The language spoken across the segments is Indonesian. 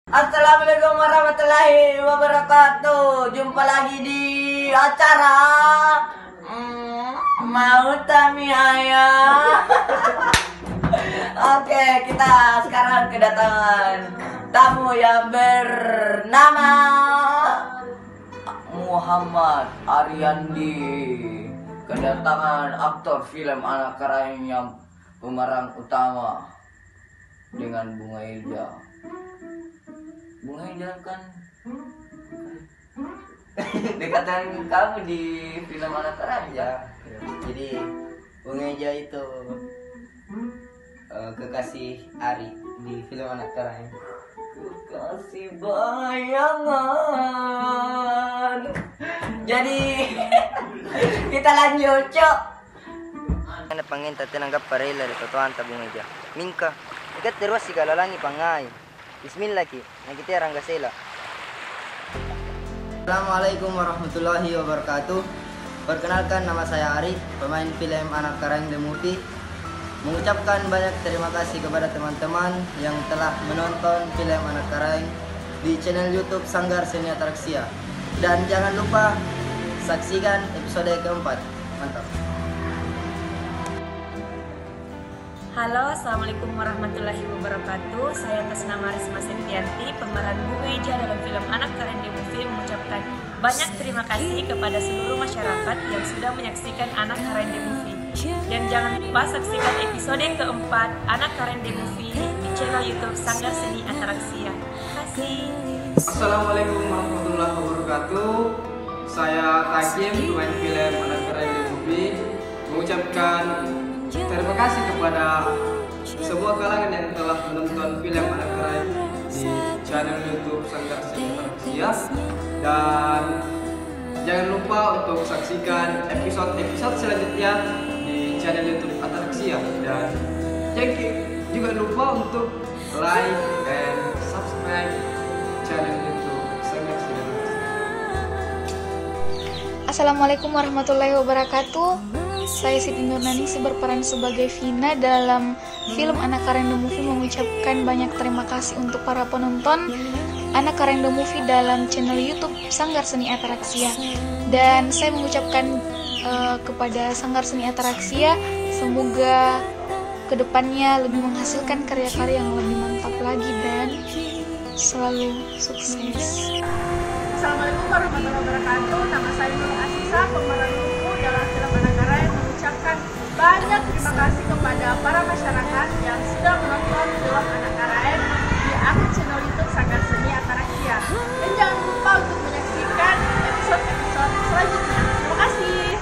Assalamualaikum warahmatullahi wabarakatuh. Jumpa lagi di acara Mau Tami Ayah. Oke, kita sekarang kedatangan tamu yang bernama Muhammad Ariandi. Kedatangan aktor film anak karaeng yang pemeran utama dengan Bunga Ilja. Bunga Ilja kan dekatan kamu di film anak karaeng ya. Jadi Bunga Ilja itu kekasih Ari di film anak karaeng. Kekasih bayangan. Jadi kita lanjut, Cok. Ana panginta tinanggap parela di totoan Bunga Ilja. Mingka, ikat terus si kalalangi pangai. Bismillah ki, nakita rangga sela. Assalamualaikum warahmatullahi wabarakatuh. Perkenalkan, nama saya Ari, pemain film Anak Karaeng The Movie. Mengucapkan banyak terima kasih kepada teman-teman yang telah menonton film Anak Karaeng di channel YouTube Sanggar Seni Atraksia. Dan jangan lupa saksikan episode keempat. Mantap. Halo, assalamualaikum warahmatullahi wabarakatuh. Saya atas nama Risma Septianti, pemeran Bunga Ilja dalam film Anak Karaeng The Movie, mengucapkan banyak terima kasih kepada seluruh masyarakat yang sudah menyaksikan Anak Karaeng The Movie. Dan jangan lupa saksikan episode keempat Anak Karaeng The Movie di channel YouTube Sanggar Seni Atraksia. Terima kasih. Assalamualaikum warahmatullahi wabarakatuh. Saya Takim, pemain film Anak Karaeng The Movie, mengucapkan terima kasih kepada semua kalangan yang telah menonton film Anak Karaeng di channel YouTube Sanggar Seni Atraksia. Dan jangan lupa untuk saksikan episode-episode selanjutnya di channel YouTube Atraksia. Dan jangan juga lupa untuk like dan subscribe channel YouTube Sanggar Seni Atraksia. Assalamualaikum warahmatullahi wabarakatuh. Saya Siti Nurnaningsi berperan sebagai Vina dalam film Anak Karaeng The Movie, mengucapkan banyak terima kasih untuk para penonton Anak Karaeng The Movie dalam channel YouTube Sanggar Seni Atraksia. Dan saya mengucapkan kepada Sanggar Seni Atraksia, semoga kedepannya lebih menghasilkan karya-karya yang lebih mantap lagi dan selalu sukses. Assalamualaikum warahmatullahi wabarakatuh. Nama saya Nur Asisa, pemeran Luku dalam film Anak Karaeng, mengucapkan banyak terima kasih kepada para masyarakat yang sudah menonton film Anak Karaeng di akun channel YouTube Sanggar Seni Atraksia. Dan jangan lupa untuk menyaksikan episode-episode selanjutnya. Terima kasih.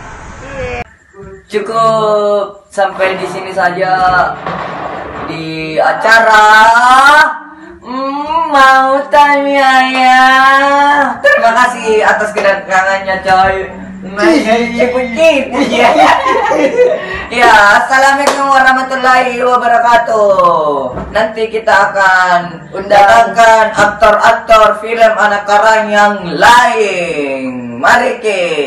Cukup sampai di sini saja di acara Mau Tami Ayah. Terima kasih atas kedatangannya, coy. Ya, assalamualaikum warahmatullahi wabarakatuh. Nanti kita akan undangan aktor-aktor film Anak Karaeng yang lain. Mari ke.